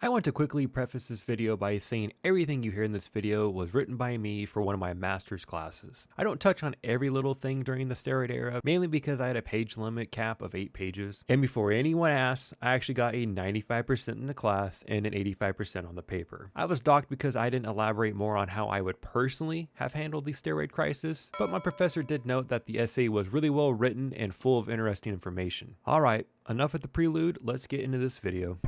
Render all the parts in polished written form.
I want to quickly preface this video by saying everything you hear in this video was written by me for one of my master's classes. I don't touch on every little thing during the steroid era, mainly because I had a page limit cap of 8 pages. And before anyone asks, I actually got a 95% in the class and an 85% on the paper. I was docked because I didn't elaborate more on how I would personally have handled the steroid crisis, but my professor did note that the essay was really well written and full of interesting information. Alright, enough with the prelude, let's get into this video.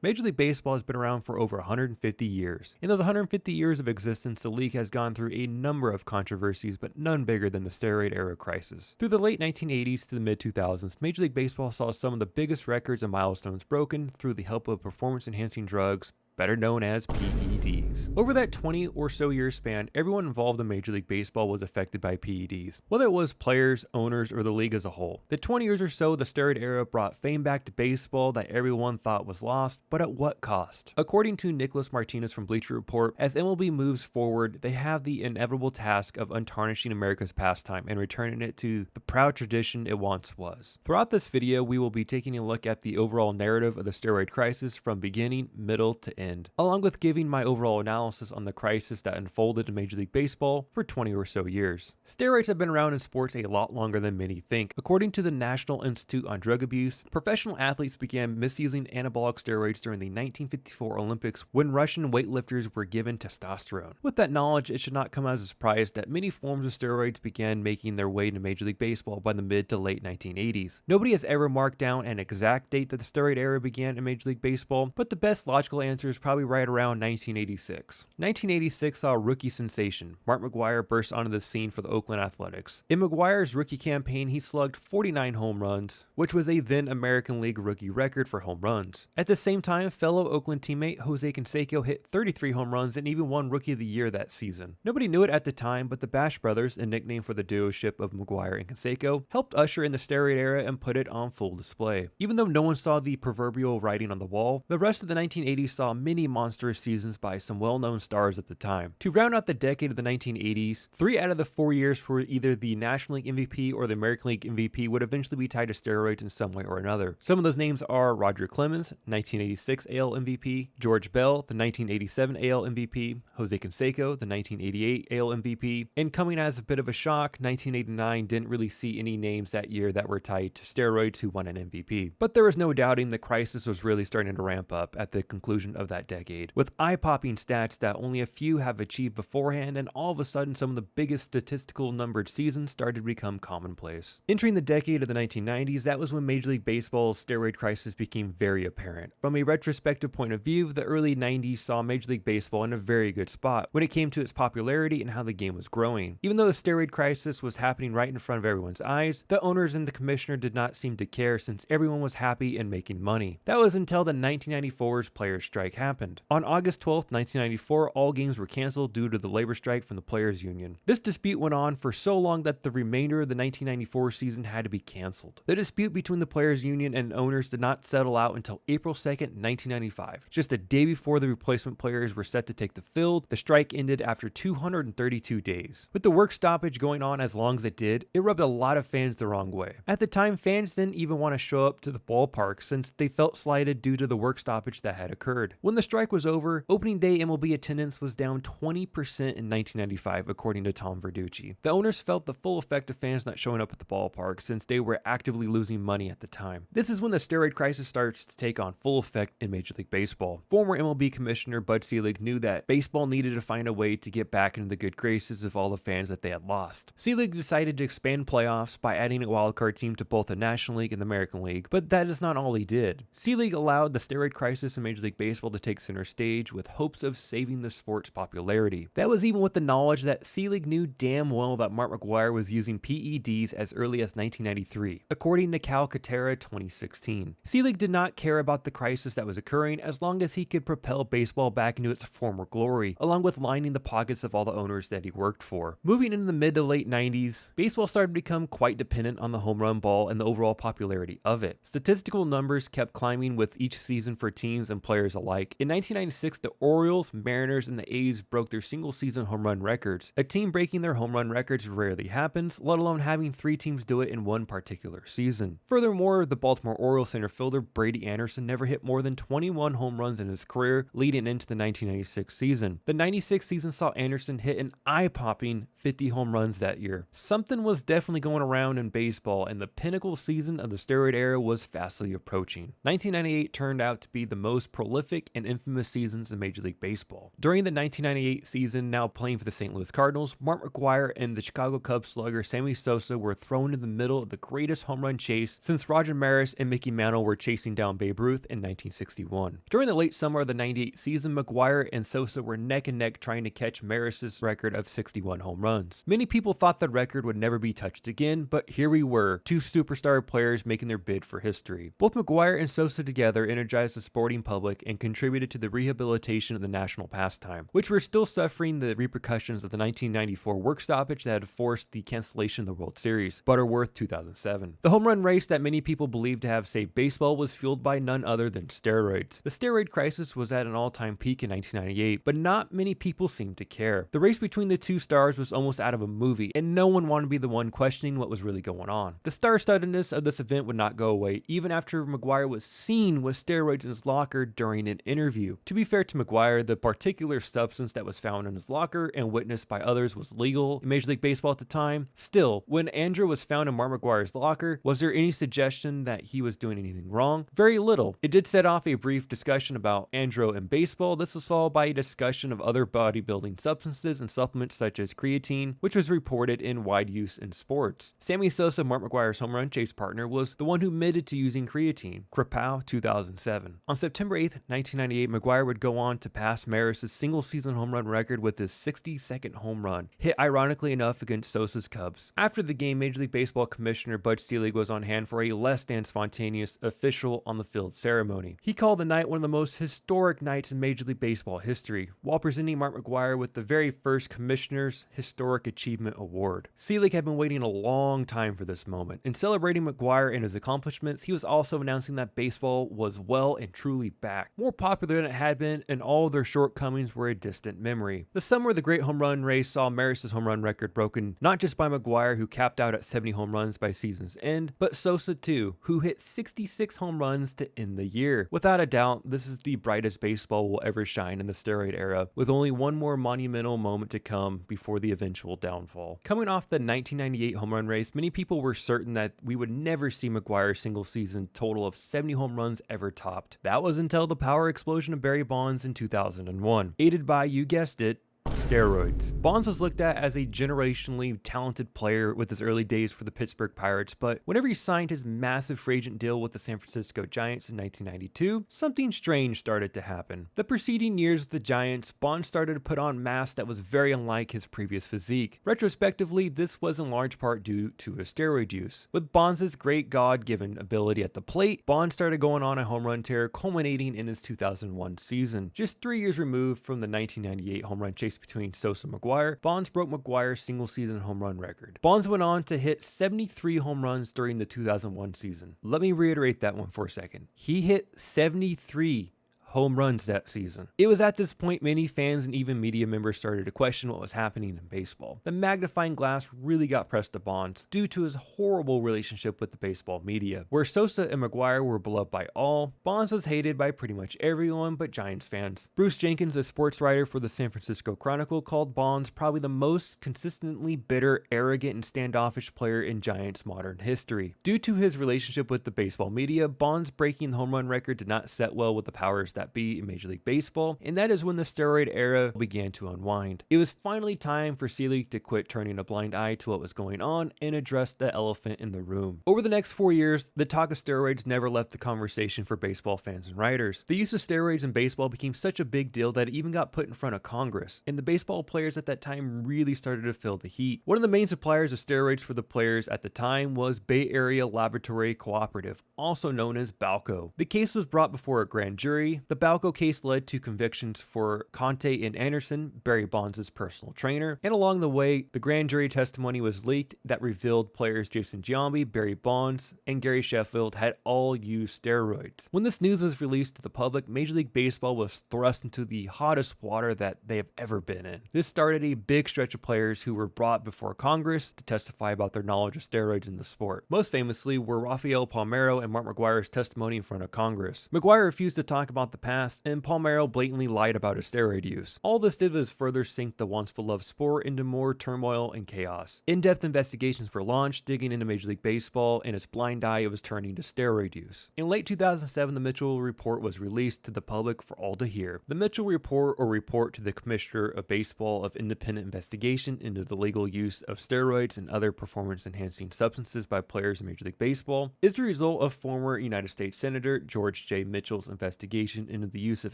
Major League Baseball has been around for over 150 years. In those 150 years of existence, the league has gone through a number of controversies, but none bigger than the steroid era crisis. Through the late 1980s to the mid-2000s, Major League Baseball saw some of the biggest records and milestones broken through the help of performance-enhancing drugs, better known as PEDs. Over that 20 or so year span, everyone involved in Major League Baseball was affected by PEDs, whether it was players, owners, or the league as a whole. The 20 years or so, the steroid era brought fame back to baseball that everyone thought was lost, but at what cost? According to Nicholas Martinez from Bleacher Report, as MLB moves forward, they have the inevitable task of untarnishing America's pastime and returning it to the proud tradition it once was. Throughout this video, we will be taking a look at the overall narrative of the steroid crisis from beginning, middle to end, along with giving my overall analysis on the crisis that unfolded in Major League Baseball for 20 or so years. Steroids have been around in sports a lot longer than many think. According to the National Institute on Drug Abuse, professional athletes began misusing anabolic steroids during the 1954 Olympics when Russian weightlifters were given testosterone. With that knowledge, it should not come as a surprise that many forms of steroids began making their way to Major League Baseball by the mid to late 1980s. Nobody has ever marked down an exact date that the steroid era began in Major League Baseball, but the best logical answer is probably right around 1986. 1986 saw a rookie sensation. Mark McGwire burst onto the scene for the Oakland Athletics. In McGwire's rookie campaign, he slugged 49 home runs, which was a then American League rookie record for home runs. At the same time, fellow Oakland teammate Jose Canseco hit 33 home runs and even won Rookie of the Year that season. Nobody knew it at the time, but the Bash Brothers, a nickname for the duo-ship of McGwire and Canseco, helped usher in the steroid era and put it on full display. Even though no one saw the proverbial writing on the wall, the rest of the 1980s saw many monstrous seasons by some well-known stars at the time. To round out the decade of the 1980s, 3 out of the 4 years for either the National League MVP or the American League MVP would eventually be tied to steroids in some way or another. Some of those names are Roger Clemens, 1986 AL MVP, George Bell, the 1987 AL MVP, Jose Canseco, the 1988 AL MVP, and coming as a bit of a shock, 1989 didn't really see any names that year that were tied to steroids who won an MVP. But there was no doubting the crisis was really starting to ramp up at the conclusion of that decade, with eye-popping stats that only a few have achieved beforehand, and all of a sudden some of the biggest statistical numbered seasons started to become commonplace. Entering the decade of the 1990s, that was when Major League Baseball's steroid crisis became very apparent. From a retrospective point of view, the early 90s saw Major League Baseball in a very good spot when it came to its popularity and how the game was growing. Even though the steroid crisis was happening right in front of everyone's eyes, the owners and the commissioner did not seem to care since everyone was happy and making money. That was until the 1994's players' strike happened. On August 12, 1994, all games were canceled due to the labor strike from the players' union. This dispute went on for so long that the remainder of the 1994 season had to be canceled. The dispute between the players' union and owners did not settle out until April 2nd, 1995. Just a day before the replacement players were set to take the field, the strike ended after 232 days. With the work stoppage going on as long as it did, it rubbed a lot of fans the wrong way. At the time, fans didn't even want to show up to the ballpark since they felt slighted due to the work stoppage that had occurred. When the strike was over, opening day MLB attendance was down 20% in 1995, according to Tom Verducci. The owners felt the full effect of fans not showing up at the ballpark since they were actively losing money at the time. This is when the steroid crisis starts to take on full effect in Major League Baseball. Former MLB Commissioner Bud Selig knew that baseball needed to find a way to get back into the good graces of all the fans that they had lost. Selig decided to expand playoffs by adding a wildcard team to both the National League and the American League, but that is not all he did. Selig allowed the steroid crisis in Major League Baseball to take center stage with hopes of saving the sport's popularity. That was even with the knowledge that Selig knew damn well that Mark McGwire was using PEDs as early as 1993, according to Cal Catera 2016. Selig did not care about the crisis that was occurring as long as he could propel baseball back into its former glory, along with lining the pockets of all the owners that he worked for. Moving into the mid to late 90s, baseball started to become quite dependent on the home run ball and the overall popularity of it. Statistical numbers kept climbing with each season for teams and players alike, alike. In 1996, the Orioles, Mariners, and the A's broke their single-season home run records. A team breaking their home run records rarely happens, let alone having 3 teams do it in one particular season. Furthermore, the Baltimore Orioles center fielder Brady Anderson never hit more than 21 home runs in his career leading into the 1996 season. The 96 season saw Anderson hit an eye-popping 50 home runs that year. Something was definitely going around in baseball, and the pinnacle season of the steroid era was fastly approaching. 1998 turned out to be the most prolific and infamous seasons in Major League Baseball. During the 1998 season, now playing for the St. Louis Cardinals, Mark McGwire and the Chicago Cubs slugger Sammy Sosa were thrown in the middle of the greatest home run chase since Roger Maris and Mickey Mantle were chasing down Babe Ruth in 1961. During the late summer of the 98 season, McGwire and Sosa were neck and neck trying to catch Maris's record of 61 home runs. Many people thought the record would never be touched again, but here we were, 2 superstar players making their bid for history. Both McGwire and Sosa together energized the sporting public and contributed to the rehabilitation of the national pastime, which were still suffering the repercussions of the 1994 work stoppage that had forced the cancellation of the World Series, Butterworth 2007. The home run race that many people believed to have saved baseball was fueled by none other than steroids. The steroid crisis was at an all-time peak in 1998, but not many people seemed to care. The race between the 2 stars was almost out of a movie, and no one wanted to be the one questioning what was really going on. The star-studdedness of this event would not go away even after McGwire was seen with steroids in his locker during an interview. To be fair to McGwire, the particular substance that was found in his locker and witnessed by others was legal in Major League Baseball at the time. Still, when Andrew was found in Mark McGwire's locker, was there any suggestion that he was doing anything wrong? Very little. It did set off a brief discussion about Andrew and baseball. This was followed by a discussion of other bodybuilding substances and supplements such as creatine, which was reported in wide use in sports. Sammy Sosa, Mark McGwire's home run chase partner, was the one who admitted to using creatine. Krapow 2007. On September 8th, 1998, McGwire would go on to pass Maris's single-season home run record with his 62nd home run, hit ironically enough against Sosa's Cubs. After the game, Major League Baseball Commissioner Bud Selig was on hand for a less than spontaneous official on the field ceremony. He called the night one of the most historic nights in Major League Baseball history, while presenting Mark McGwire with the very first Commissioner's Historic Achievement Award. Selig had been waiting a long time for this moment. In celebrating McGwire and his accomplishments, he was also announcing that baseball was well and truly back, more popular than it had been, and all of their shortcomings were a distant memory. The summer of the great home run race saw Maris's home run record broken not just by McGwire, who capped out at 70 home runs by season's end, but Sosa too, who hit 66 home runs to end the year. Without a doubt, this is the brightest baseball will ever shine in the steroid era, with only one more monumental moment to come before the eventual downfall. Coming off the 1998 home run race, many people were certain that we would never see McGwire's single season total of 70 home runs ever topped. That was until the power explosion of Barry Bonds in 2001, aided by, you guessed it, steroids. Bonds was looked at as a generationally talented player with his early days for the Pittsburgh Pirates, but whenever he signed his massive free agent deal with the San Francisco Giants in 1992, something strange started to happen. The preceding years with the Giants, Bonds started to put on mass that was very unlike his previous physique. Retrospectively, this was in large part due to his steroid use. With Bonds' great God-given ability at the plate, Bonds started going on a home run tear, culminating in his 2001 season. Just 3 years removed from the 1998 home run chase between Sosa and McGwire, Bonds broke McGwire's single-season home run record. Bonds went on to hit 73 home runs during the 2001 season. Let me reiterate that one for a second. He hit 73 home runs that season. It was at this point many fans and even media members started to question what was happening in baseball. The magnifying glass really got pressed to Bonds due to his horrible relationship with the baseball media. Where Sosa and McGwire were beloved by all, Bonds was hated by pretty much everyone but Giants fans. Bruce Jenkins, a sports writer for the San Francisco Chronicle, called Bonds probably the most consistently bitter, arrogant, and standoffish player in Giants modern history. Due to his relationship with the baseball media, Bonds breaking the home run record did not set well with the powers that be in Major League Baseball, and that is when the steroid era began to unwind. It was finally time for Selig to quit turning a blind eye to what was going on and address the elephant in the room. Over the next 4 years, the talk of steroids never left the conversation for baseball fans and writers. The use of steroids in baseball became such a big deal that it even got put in front of Congress, and the baseball players at that time really started to feel the heat. One of the main suppliers of steroids for the players at the time was Bay Area Laboratory Cooperative, also known as Balco. The case was brought before a grand jury. The The Balco case led to convictions for Conte and Anderson, Barry Bonds' personal trainer, and along the way, the grand jury testimony was leaked that revealed players Jason Giambi, Barry Bonds, and Gary Sheffield had all used steroids. When this news was released to the public, Major League Baseball was thrust into the hottest water that they have ever been in. This started a big stretch of players who were brought before Congress to testify about their knowledge of steroids in the sport. Most famously were Rafael Palmeiro and Mark McGwire's testimony in front of Congress. McGwire refused to talk about the past, and Palmeiro blatantly lied about his steroid use. All this did was further sink the once beloved sport into more turmoil and chaos. In-depth investigations were launched, digging into Major League Baseball and its blind eye it was turning to steroid use. In late 2007, the Mitchell Report was released to the public for all to hear. The Mitchell Report, or Report to the Commissioner of Baseball of Independent Investigation into the Legal Use of Steroids and Other Performance-Enhancing Substances by Players in Major League Baseball, is the result of former United States Senator George J. Mitchell's investigation into the use of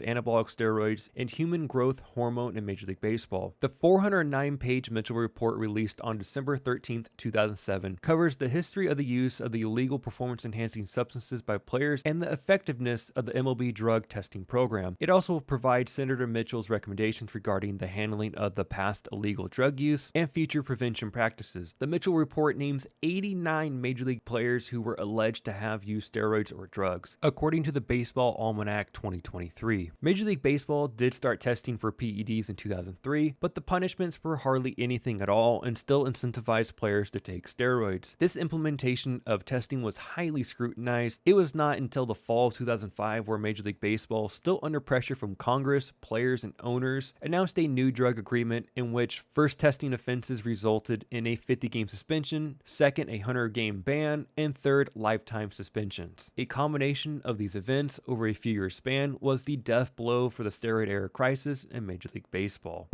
anabolic steroids and human growth hormone in Major League Baseball. The 409-page Mitchell Report, released on December 13, 2007, covers the history of the use of the illegal performance-enhancing substances by players and the effectiveness of the MLB drug testing program. It also provides Senator Mitchell's recommendations regarding the handling of the past illegal drug use and future prevention practices. The Mitchell Report names 89 Major League players who were alleged to have used steroids or drugs, according to the Baseball Almanac 2023. Major League Baseball did start testing for PEDs in 2003, but the punishments were hardly anything at all and still incentivized players to take steroids. This implementation of testing was highly scrutinized. It was not until the fall of 2005 where Major League Baseball, still under pressure from Congress, players, and owners, announced a new drug agreement in which first testing offenses resulted in a 50-game suspension, second a 100-game ban, and third lifetime suspensions. A combination of these events over a few-year span was the death blow for the steroid era crisis in Major League Baseball.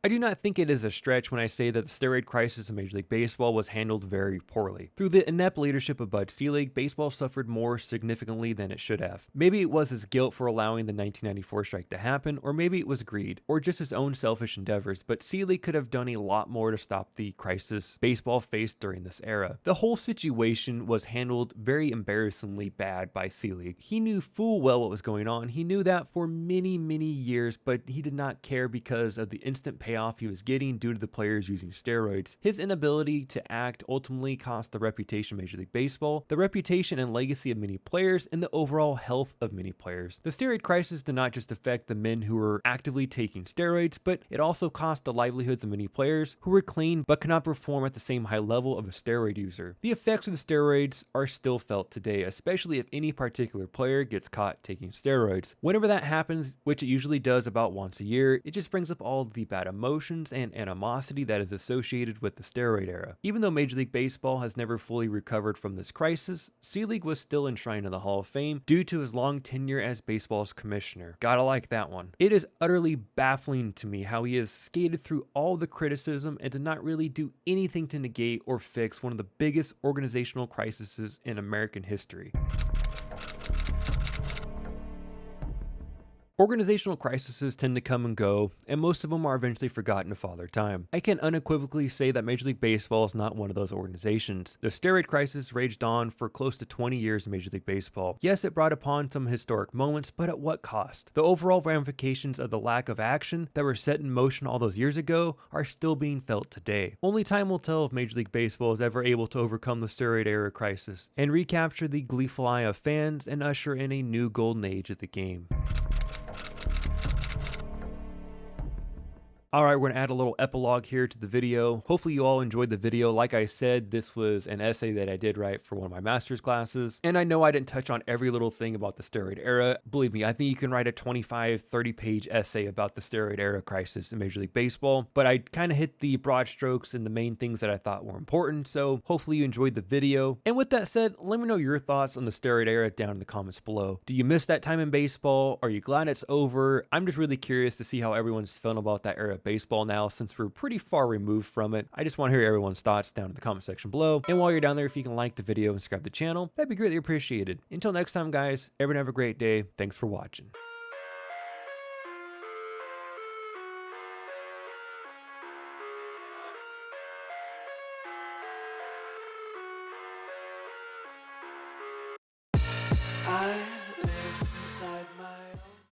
I do not think it is a stretch when I say that the steroid crisis in Major League Baseball was handled very poorly. Through the inept leadership of Bud Selig, baseball suffered more significantly than it should have. Maybe it was his guilt for allowing the 1994 strike to happen, or maybe it was greed, or just his own selfish endeavors, but Selig could have done a lot more to stop the crisis baseball faced during this era. The whole situation was handled very embarrassingly bad by Selig. He knew full well what was going on. He knew that for many, many years, but he did not care because of the instant payoff he was getting due to the players using steroids. His inability to act ultimately cost the reputation of Major League Baseball, the reputation and legacy of many players, and the overall health of many players. The steroid crisis did not just affect the men who were actively taking steroids, but it also cost the livelihoods of many players who were clean but could not perform at the same high level of a steroid user. The effects of the steroids are still felt today, especially if any particular player gets caught taking steroids. Whenever that happens, which it usually does about once a year, it just brings up all the bad emotions and animosity that is associated with the steroid era. Even though Major League Baseball has never fully recovered from this crisis, Selig was still enshrined in the Hall of Fame due to his long tenure as baseball's commissioner. Gotta like that one. It is utterly baffling to me how he has skated through all the criticism and did not really do anything to negate or fix one of the biggest organizational crises in American history. Organizational crises tend to come and go, and most of them are eventually forgotten to Father Time. I can unequivocally say that Major League Baseball is not one of those organizations. The steroid crisis raged on for close to 20 years in Major League Baseball. Yes, it brought upon some historic moments, but at what cost? The overall ramifications of the lack of action that were set in motion all those years ago are still being felt today. Only time will tell if Major League Baseball is ever able to overcome the steroid era crisis and recapture the gleeful eye of fans and usher in a new golden age of the game. Alright, we're going to add a little epilogue here to the video. Hopefully you all enjoyed the video. Like I said, this was an essay that I did write for one of my master's classes. And I know I didn't touch on every little thing about the steroid era. Believe me, I think you can write a 25, 30-page essay about the steroid era crisis in Major League Baseball. But I kind of hit the broad strokes and the main things that I thought were important. So hopefully you enjoyed the video. And with that said, let me know your thoughts on the steroid era down in the comments below. Do you miss that time in baseball? Are you glad it's over? I'm just really curious to see how everyone's feeling about that era of baseball now, since we're pretty far removed from it. I just want to hear everyone's thoughts down in the comment section below. And while you're down there, if you can like the video and subscribe to the channel, that'd be greatly appreciated. Until next time, guys, everyone have a great day. Thanks for watching. I